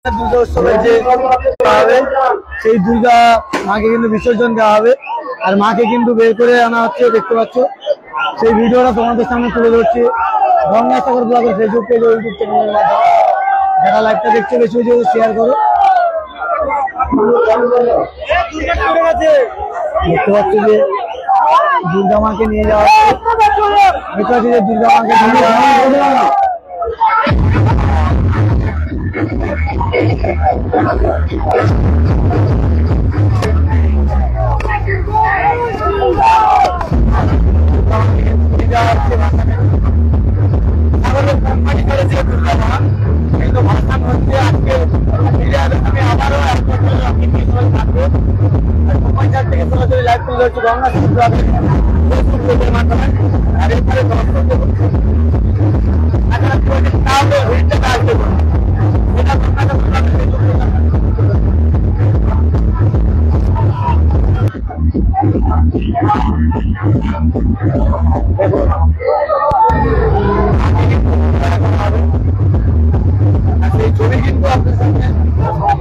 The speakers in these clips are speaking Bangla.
দুর্গা উৎসবে যে হবে সেই দুর্গা মাকে কিন্তু বিসর্জন দেওয়া হবে আর মাকে কিন্তু বের করে আনা হচ্ছে, দেখতে পাচ্ছ। সেই ভিডিওটা তোমাদের সামনে তুলে ধরছি গঙ্গাসাগর ব্লগের ফেসবুক পেজ ও ইউটিউব চ্যানেলের মাধ্যমে। যারা লাইভটা দেখছো বেশি বেশি শেয়ার করো। দেখতে পাচ্ছ যে দুর্গা মাকে নিয়ে যাওয়া হচ্ছে, দেখতে পাচ্ছি যে দুর্গা মাকে নিয়ে যাওয়া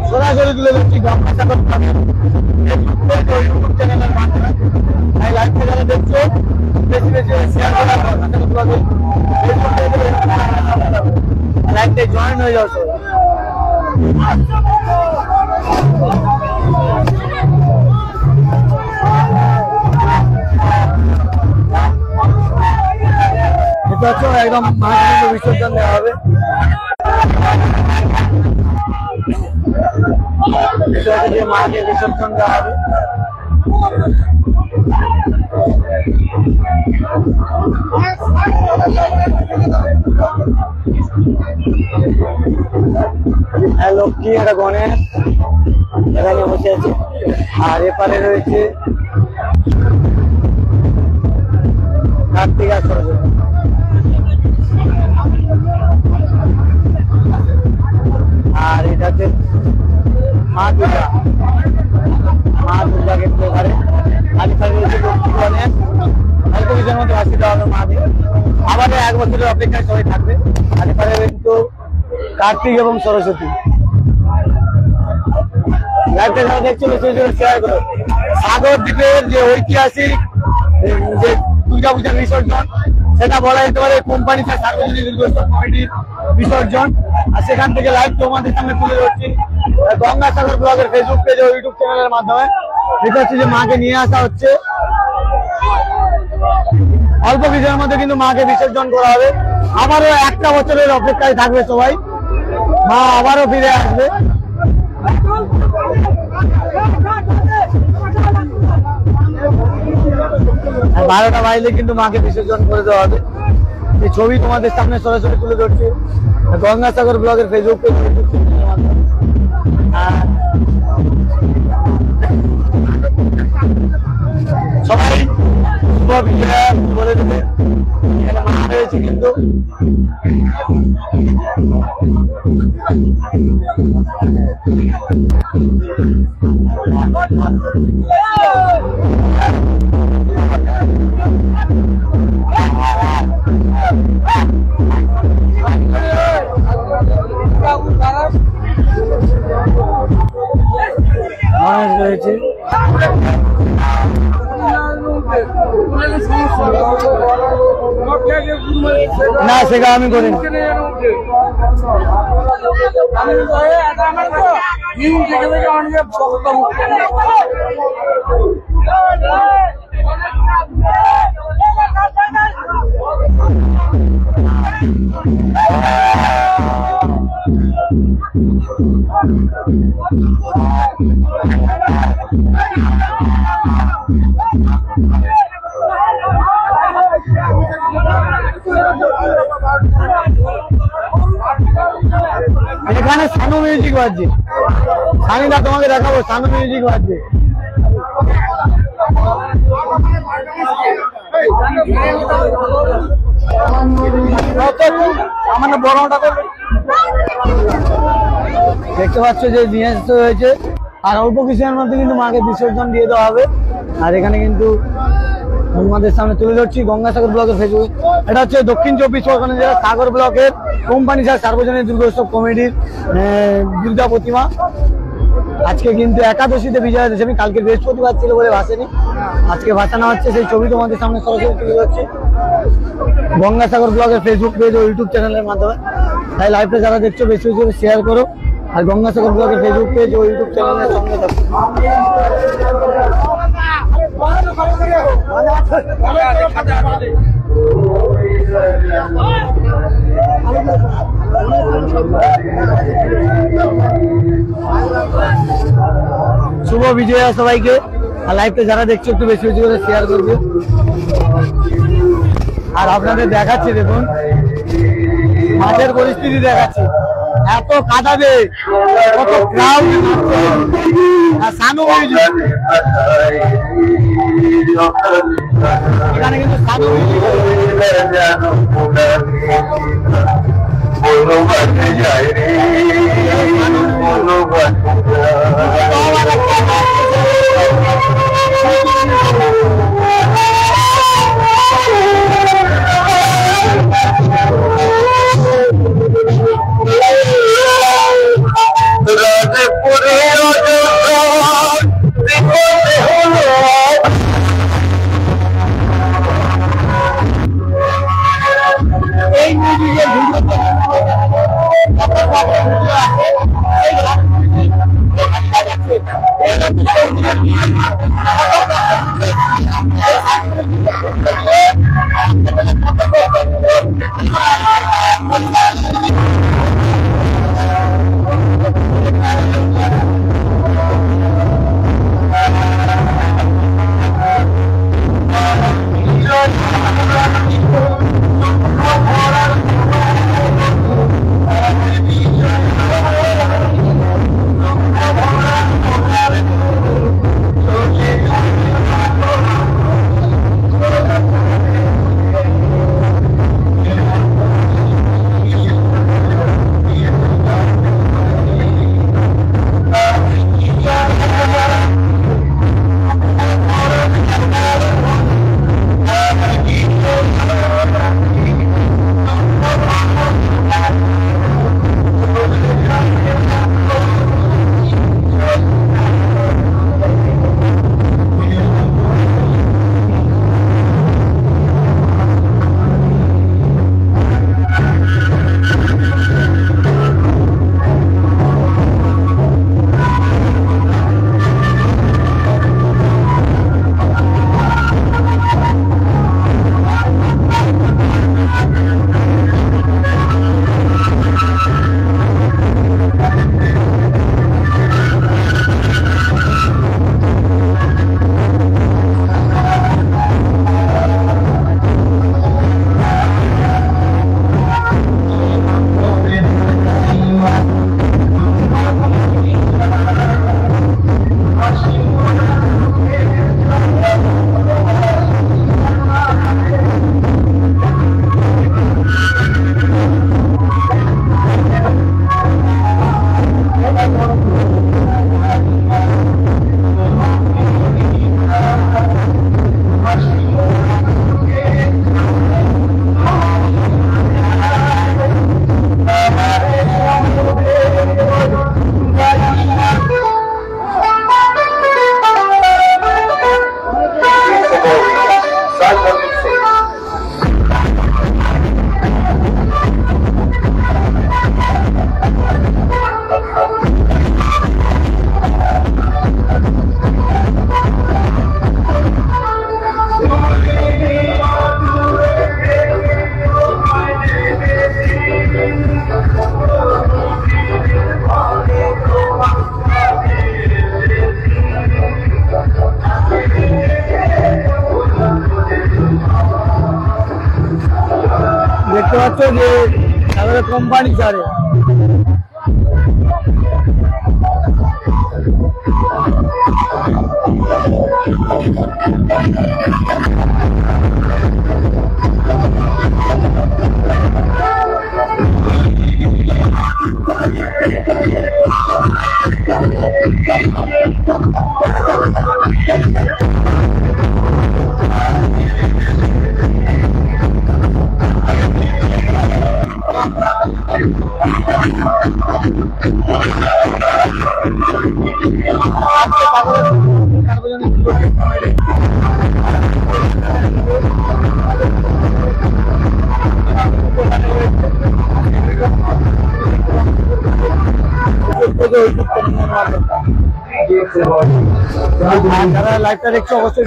সরাসরি তুলে ধরছি গঙ্গাসাগর ইউটিউব চ্যানেলের মাধ্যমে। তাই লাইভটা যারা দেখছো বেশি বেশি শেয়ার করার লাইভটাই জয়েন হয়ে যাও সবাই। একদম মাকে বিসর্জন দেওয়া হবে। মাকে বিসর্জন দেওয়া হবে। লক্ষ্মী একটা গণেশ এখানে বসে আছে আর এপারে রয়েছে কার্তিক আর সরস্বতী। আর এটাতে মা দুর্গা, মা দুর্গাকে ঘরে আগে রয়েছে লক্ষ্মী গণেশ। অল্প কিছুর মধ্যে ভাসি দেওয়া হবে মাকে। আবার 1 বছরের অপেক্ষায় সবাই থাকবে। আর এপারে কিন্তু কার্তিক এবং সরস্বতী। লাইভটা যারা দেখছো বেশি শেয়ার করো। সাগর দ্বীপের যে ঐতিহাসিক যে দুর্গা পূজার বিসর্জন সেটা বলা যেতে পারে কোম্পানিতে সার্বজনীন দুর্গোৎসব কমিটির বিসর্জন। আর সেখান থেকে লাইভ তোমাদের সামনে তুলে ধরছি গঙ্গাসাগর ব্লগের ফেসবুক পেজ ও ইউটিউব চ্যানেলের মাধ্যমে। দেখতে পাচ্ছি যে মাকে নিয়ে আসা হচ্ছে। অল্প কিছুর মধ্যে কিন্তু মাকে বিসর্জন করা হবে। আবারও 1টা বছরের অপেক্ষায় থাকবে সবাই। মা আবারও ফিরে আসবে। 12টা বাজলে কিন্তু মাকে বিসর্জন করে দেওয়া হবে। এই ছবি তোমাদের সামনে সরাসরি তুলে ধরছি গঙ্গাসাগর ব্লগের ফেসবুক পেজ ইউটিউব চ্যানেলের মাধ্যমে। সবাই বলে দেবে এখানে মা রয়েছে কিন্তু রয়েছে। না সেটা আমি করি এখানে সানু মিউজিক বাজছে। সানিদা তোমাকে দেখাবো, সানু মিউজিক বাজছে। দেখতে পাচ্ছ যে নিয়ে আসতে হয়েছে আর অল্প কিছুর মধ্যে কিন্তু মাকে বিসর্জন দিয়ে দেওয়া হবে। আর এখানে কিন্তু আমাদের সামনে তুলে ধরছি গঙ্গাসাগর ব্লকের ফেসবুক। এটা হচ্ছে দক্ষিণ 24 পরগনা জেলার সাগর ব্লকের কোম্পানি সার্বজনীন দুর্গোৎসব কমিটির দুর্গা প্রতিমা। আজকে কিন্তু একাদশীতে বিজয়া দশমী, কালকে বৃহস্পতিবার ছিল বলে ভাসেনি, আজকে ভাসানো হচ্ছে। সেই ছবি তোমাদের সামনে সরাসরি তুলে ধরছি গঙ্গাসাগর ব্লগের ফেসবুক পেজ ও ইউটিউব চ্যানেলের মাধ্যমে। তাই লাইভটা যারা দেখছো বেশি বেশি করে শেয়ার করো, আর গঙ্গাসাগর ব্লগের ফেসবুক পেজ ও ইউটিউব চ্যানেলের সঙ্গে থাকো। শুভ বিজয়া সবাইকে। আর লাইভটা যারা দেখছো একটু বেশি বেশি করে শেয়ার করবে। আর আপনাদের দেখাচ্ছি, দেখুন মাঠের পরিস্থিতি দেখাচ্ছি, এত কাটাবে, কত ক্রাউড, এখানে কিন্তু দেখতে পাচ্ছ যে আমাদের কোম্পানি ছাড়ে যারা লাইভটা দেখছো অবশ্যই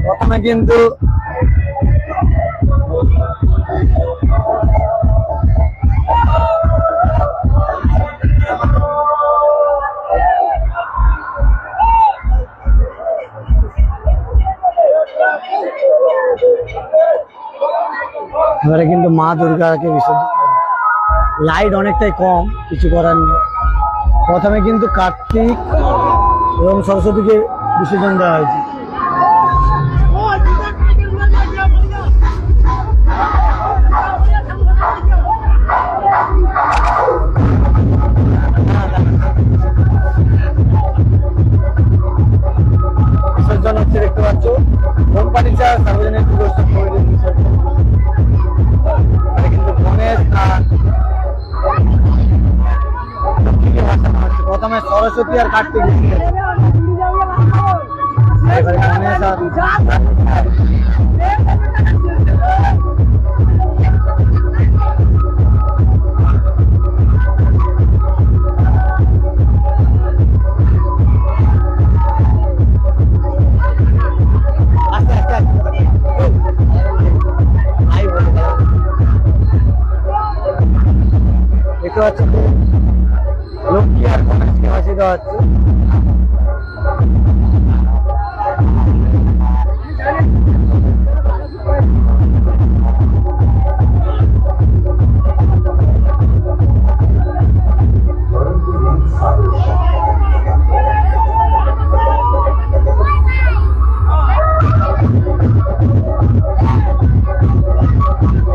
প্রথমে কিন্তু এবারে কিন্তু মা দুর্গাকে বিসর্জন, লাইট অনেকটাই কম, কিছু করার নেই। প্রথমে কিন্তু কার্তিক এবং সরস্বতীকে বিসর্জন দেওয়া হয়েছে। বিসর্জন হচ্ছে, দেখতে পাচ্ছ কোম্পানি চার সার্বজনীন বিসর্জন। কিন্তু গণেশ প্রথমে সরস্বতী আর কার্তিক, এবারে গণেশ আর দেখতে পাচ্ছি লক্ষ্মী আর গণেশকে হাসি দেওয়া হচ্ছে।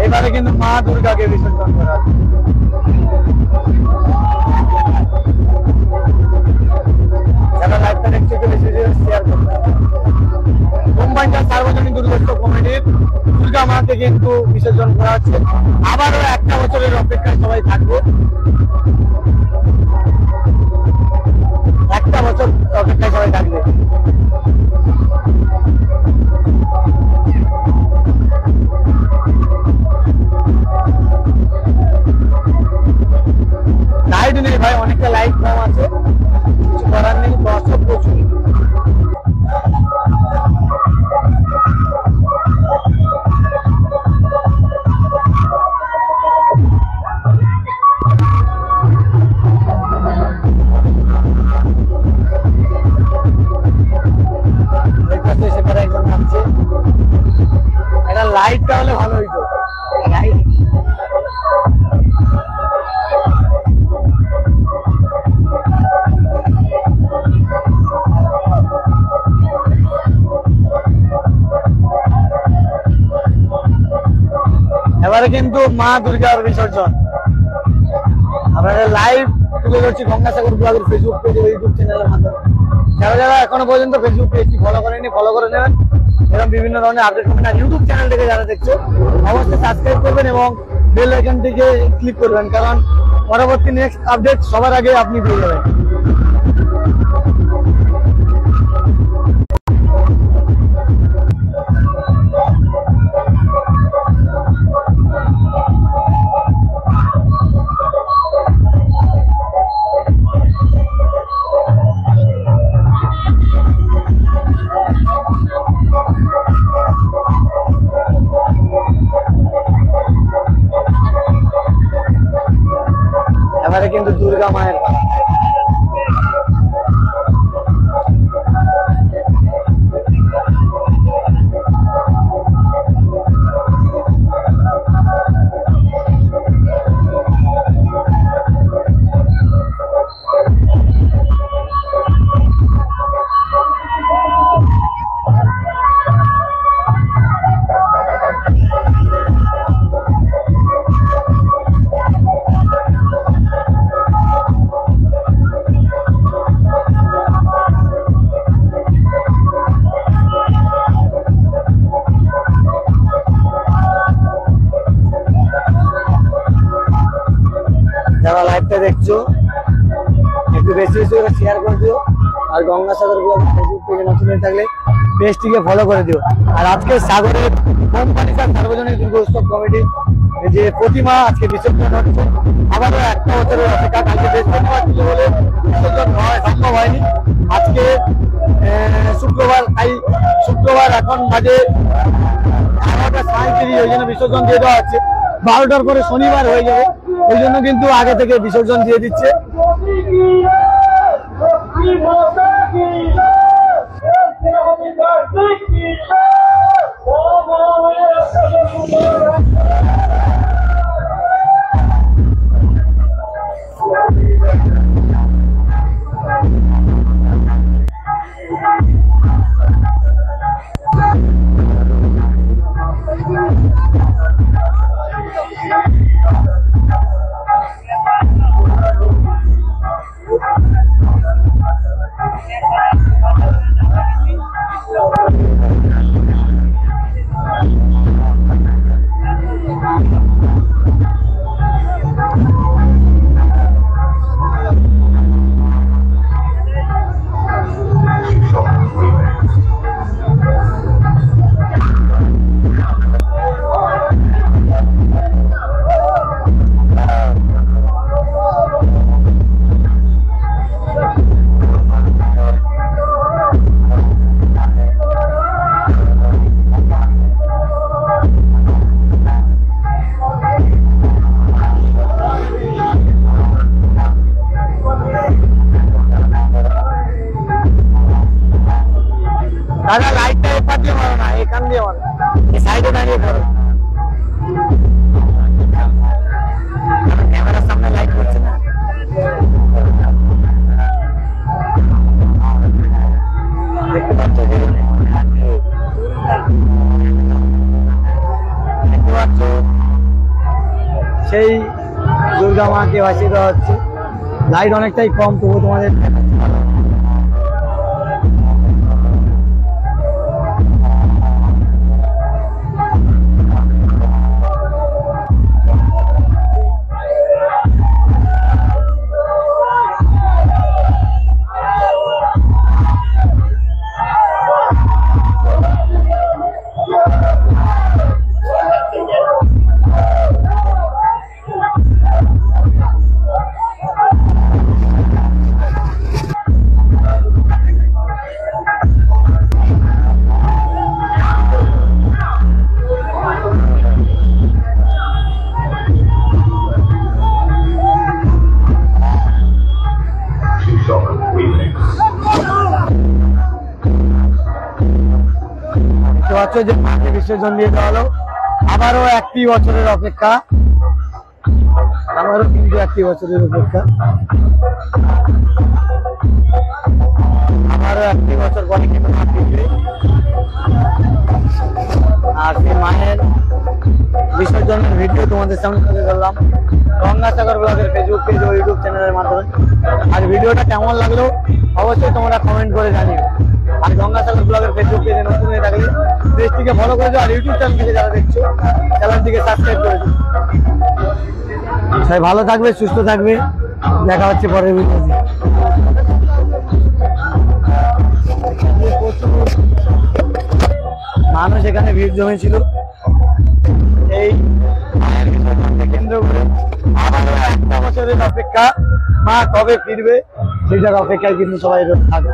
এবারে কিন্তু মা দুর্গাকে বিসর্জন করা হচ্ছে। যারা লাইভটা দেখছে শেয়ার করতে হবে। কোম্পানিটা সার্বজনীন দুর্গোৎসব কমিটির দুর্গা মাকে কিন্তু বিসর্জন করা হচ্ছে। আবারও একটা বছরের অপেক্ষায় সবাই থাকবো, একটা বছর অপেক্ষায় সবাই থাকবে। লাইট নেই ভাই, অনেকটা লাইট কম আছে, কিছু করার নেই, দর্শক প্রচুর। এবারে কিন্তু মা দুর্গার বিসর্জন আপনাদের লাইভ তুলে ধরছি গঙ্গাসাগর ব্লগের ফেসবুক পেজ ইউটিউব চ্যানেলের মাধ্যমে। যারা যারা এখনো পর্যন্ত ফেসবুক পেজটি ফলো করেনি ফলো করে নেবেন, এরকম বিভিন্ন ধরনের আপডেট পাবেন। আর ইউটিউব চ্যানেল থেকে যারা দেখছো অবশ্যই সাবস্ক্রাইব করবেন এবং বেল আইকনটিকে ক্লিক করবেন, কারণ পরবর্তী নেক্সট আপডেট সবার আগে আপনি পেয়ে যাবেন। এবারে কিন্তু দুর্গা মায়ের পালা। যারা লাইভটা দেখছো একটু বেশি বেশি করে শেয়ার করে দিও, আর গঙ্গাসাগর ব্লগ ফেসবুক পেজে নতুন হয়ে থাকলে পেজটিকে ফলো করে দিও। আর আজকে সাগরের কোম্পানিকার সার্বজনীন দুর্গা উৎসব কমিটির যে প্রতিমা আজকে বিসর্জন হচ্ছে, আবারও একটা বছরের অপেক্ষা। কালকে বৃহস্পতিবার ছিল বলে বিসর্জন সম্ভব হয়নি। আজকে শুক্রবার, তাই শুক্রবার এখন বাজে 11:37, ওই জন্য বিসর্জন দিয়ে দেওয়া হচ্ছে। 12টার পরে শনিবার হয়ে যাবে, ওই জন্য কিন্তু আগে থেকে বিসর্জন দিয়ে দিচ্ছে। দাদা লাইটটা এপার দিয়ে মারো না, এখান দিয়ে মারো, এই সাইডে দাঁড়িয়ে করো। ক্যামেরার সামনে লাইট করছে না। দেখতে পাচ্ছ সেই দুর্গা মাকে ভাসিয়ে দেওয়া হচ্ছে। লাইট অনেকটাই কম, তবু তোমাদের যে মাকে বিসর্জন দিয়ে দেওয়া হলো। আবারও একটি বছরের অপেক্ষা, আবারও কিন্তু একটি বছরের অপেক্ষা, আবারও একটি বছর পরে কিন্তু মা ফিরবে। আর সেই মায়ের বিসর্জনের ভিডিও তোমাদের সামনে তুলে ধরলাম গঙ্গাসাগর ব্লগের ফেসবুক পেজ ও ইউটিউব চ্যানেলের মাধ্যমে। আর ভিডিওটা কেমন লাগলো অবশ্যই তোমরা কমেন্ট করে জানিও। আর গঙ্গাসাগর ব্লগের ফেসবুক পেজে নতুন হয়ে থাকলে পেজটিকে ফলো করে দিও, আর ইউটিউব চ্যানেল থেকে যারা দেখছো চ্যানেলটিকে সাবস্ক্রাইব করে দিও। সবাই ভালো থাকবে, সুস্থ থাকবে, দেখা হচ্ছে পরের ভিডিওতে। মানুষ এখানে ভিড় জমেছিল এই কেন্দ্র করে। আমারও একটা বছরের অপেক্ষা, মা কবে ফিরবে সেটার অপেক্ষায় কিন্তু সবাই থাকে।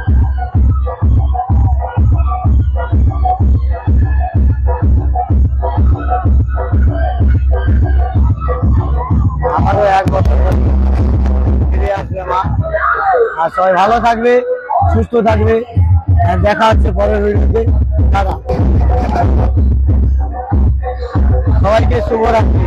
আমারও 1 বছর ফিরে আসবে মা। আর সবাই ভালো থাকবে, সুস্থ থাকবে, দেখা হচ্ছে পরের ভিডিওতে। দাদা সবাইকে শুভরাত্রি।